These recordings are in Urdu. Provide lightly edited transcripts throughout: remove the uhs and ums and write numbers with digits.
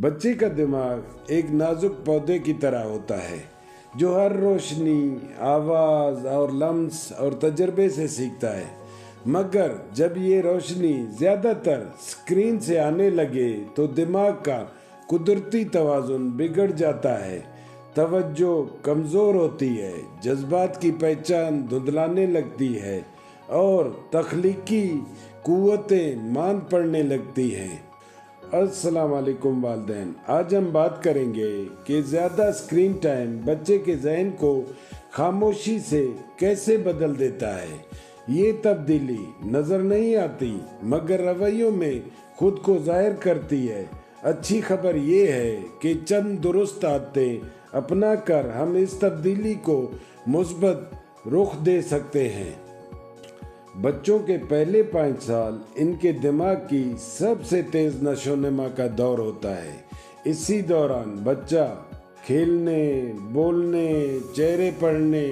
بچے کا دماغ ایک نازک پودے کی طرح ہوتا ہے جو ہر روشنی، آواز اور لمس اور تجربے سے سیکھتا ہے، مگر جب یہ روشنی زیادہ تر اسکرین سے آنے لگے تو دماغ کا قدرتی توازن بگڑ جاتا ہے، توجہ کمزور ہوتی ہے، جذبات کی پہچان دھندلانے لگتی ہے اور تخلیقی قوتیں ماند پڑنے لگتی ہیں۔ السلام علیکم والدین، آج ہم بات کریں گے کہ زیادہ اسکرین ٹائم بچے کے ذہن کو خاموشی سے کیسے بدل دیتا ہے۔ یہ تبدیلی نظر نہیں آتی مگر رویوں میں خود کو ظاہر کرتی ہے۔ اچھی خبر یہ ہے کہ چند درست عادتیں اپنا کر ہم اس تبدیلی کو مثبت رخ دے سکتے ہیں۔ بچوں کے پہلے 5 سال ان کے دماغ کی سب سے تیز نشو و نما کا دور ہوتا ہے۔ اسی دوران بچہ کھیلنے، بولنے، چہرے پڑھنے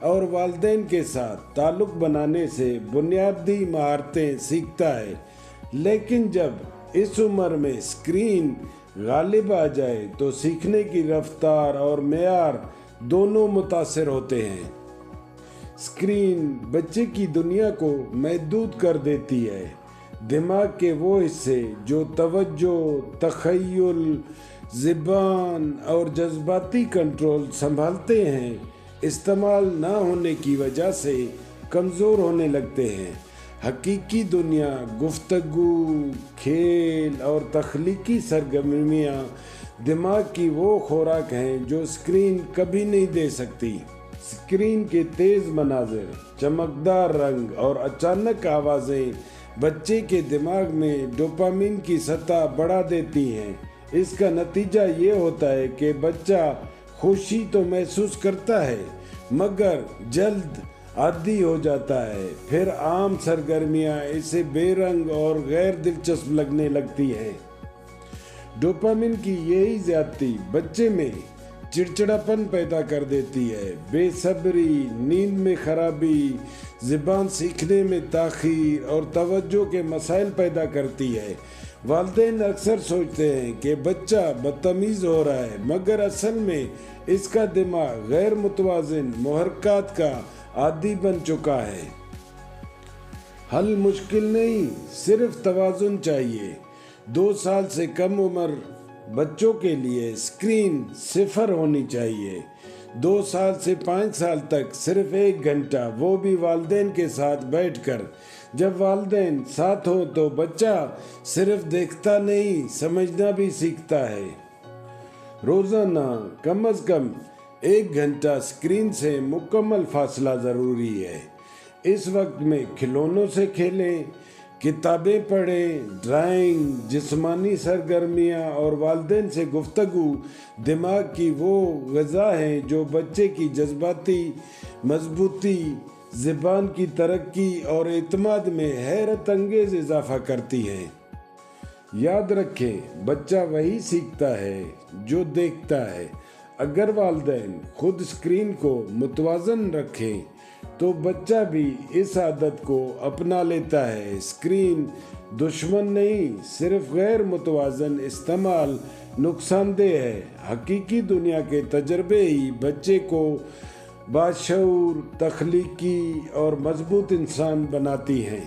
اور والدین کے ساتھ تعلق بنانے سے بنیادی مہارتیں سیکھتا ہے، لیکن جب اس عمر میں اسکرین غالب آ جائے تو سیکھنے کی رفتار اور معیار دونوں متاثر ہوتے ہیں۔ اسکرین بچے کی دنیا کو محدود کر دیتی ہے۔ دماغ کے وہ حصے جو توجہ، تخیل، زبان اور جذباتی کنٹرول سنبھالتے ہیں، استعمال نہ ہونے کی وجہ سے کمزور ہونے لگتے ہیں۔ حقیقی دنیا، گفتگو، کھیل اور تخلیقی سرگرمیاں دماغ کی وہ خوراک ہیں جو اسکرین کبھی نہیں دے سکتی۔ اسکرین کے تیز مناظر، چمکدار رنگ اور اچانک آوازیں بچے کے دماغ میں ڈوپامین کی سطح بڑھا دیتی ہیں۔ اس کا نتیجہ یہ ہوتا ہے کہ بچہ خوشی تو محسوس کرتا ہے مگر جلد عادی ہو جاتا ہے، پھر عام سرگرمیاں اسے بے رنگ اور غیر دلچسپ لگنے لگتی ہیں۔ ڈوپامین کی یہی زیادتی بچے میں چڑچڑاپن پیدا کر دیتی ہے، بے صبری، نیند میں خرابی، زبان سیکھنے میں تاخیر اور توجہ کے مسائل پیدا کرتی ہے۔ والدین اکثر سوچتے ہیں کہ بچہ بدتمیز ہو رہا ہے مگر اصل میں اس کا دماغ غیر متوازن محرکات کا عادی بن چکا ہے۔ حل مشکل نہیں، صرف توازن چاہیے۔ 2 سال سے کم عمر بچوں کے لیے اسکرین 0 ہونی چاہیے۔ 2 سال سے 5 سال تک صرف 1 گھنٹہ، وہ بھی والدین کے ساتھ بیٹھ کر۔ جب والدین ساتھ ہوں تو بچہ صرف دیکھتا نہیں، سمجھنا بھی سیکھتا ہے۔ روزانہ کم از کم 1 گھنٹہ اسکرین سے مکمل فاصلہ ضروری ہے۔ اس وقت میں کھلونوں سے کھیلیں، کتابیں پڑھیں، ڈرائنگ، جسمانی سرگرمیاں اور والدین سے گفتگو دماغ کی وہ غذا ہیں جو بچے کی جذباتی مضبوطی، زبان کی ترقی اور اعتماد میں حیرت انگیز اضافہ کرتی ہیں۔ یاد رکھیں، بچہ وہی سیکھتا ہے جو دیکھتا ہے۔ اگر والدین خود اسکرین کو متوازن رکھیں تو بچہ بھی اس عادت کو اپنا لیتا ہے۔ اسکرین دشمن نہیں، صرف غیر متوازن استعمال نقصان دہ ہے۔ حقیقی دنیا کے تجربے ہی بچے کو باشعور، تخلیقی اور مضبوط انسان بناتی ہیں۔